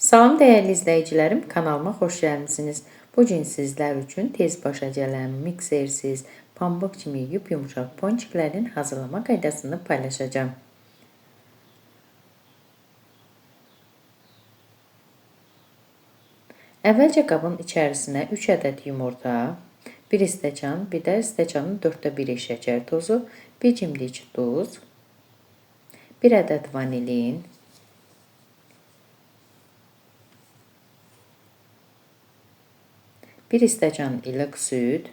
Salam dəyərli izləyicilərim, kanalıma xoş gəlmisiniz. Bu gün sizlər üçün tez başa gələn, miksersiz, pambıq kimi yumuşaq ponçiklərin hazırlama qaydasını paylaşacağım. Əvvəlcə qabın içərisinə 3 ədəd yumurta, 1 stəkan, bir də stəkanın 1/4 şəkər tozu, 1 cimdik duz, 1 ədəd vanilin, 1 stəkan ilıq süd,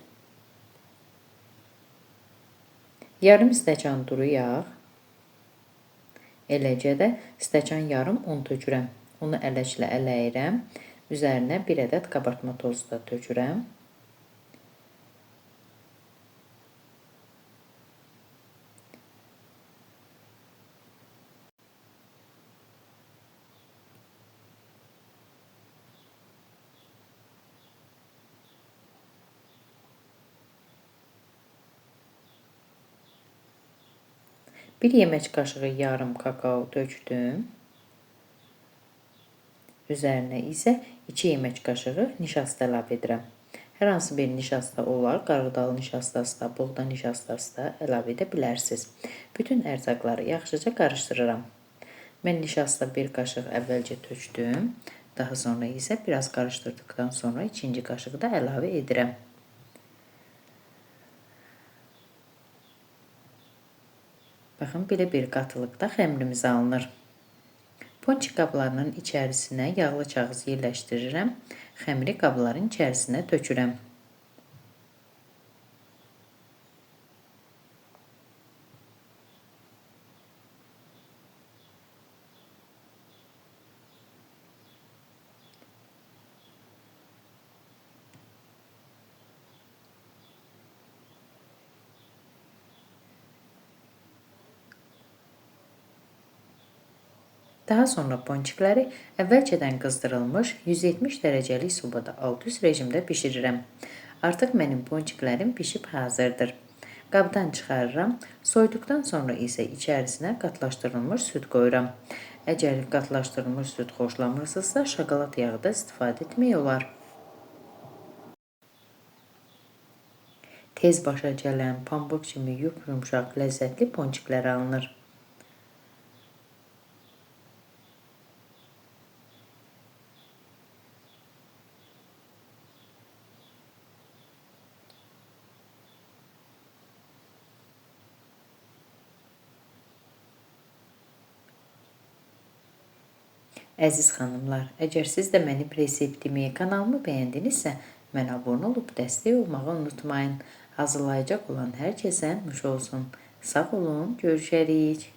yarım stəkan duru yağ, eləcə də stəkan yarım un tökürəm. Unu ələklə ələyirəm. Üzərinə 1 ədəd qabartma tozu da tökürəm. Bir yemək qaşığı yarım kakao tökdüm. Üzərinə isə 2 yemək qaşığı nişasta əlavə edirəm. Hər hansı bir nişasta olar, qarğıdalı nişastası da, buğda nişastası da əlavə edə bilərsiniz. Bütün ərzaqları yaxşıca qarışdırıram. Mən nişasta 1 qaşıq əvvəlcə tökdüm. Daha sonra isə biraz qarışdırdıqdan sonra 2-ci qaşığı da əlavə edirəm. Baxın, belə bir qatılıqda xəmirimiz alınır. Ponçik qablarının içərisinə yağlı kağız yerləşdirirəm. Xəmiri qabların içərisinə tökürəm. Daha sonra ponçikləri əvvəlcədən qızdırılmış 170 dərəcəlik sobada alt-üst rejimdə bişirirəm. Artıq mənim ponçiklərim bişib hazırdır. Qabdan çıxarıram. Soyduqdan sonra isə içərisinə qatlaşdırılmış süd qoyuram. Əgər qatlaşdırılmış süd xoşlamırsınızsa, şokolad yağı da istifadə etmək olar. Tez başa gələn, pambıq kimi yumuşaq, ləzzətli ponçiklər alınır. Əziz xanımlar, əgər siz də mənim reseptimi, kanalımı bəyəndinizsə, mənə abunə olub dəstək olmağı unutmayın. Hazırlayacaq olan hər kəsə nuş olsun. Sağ olun, görüşərik.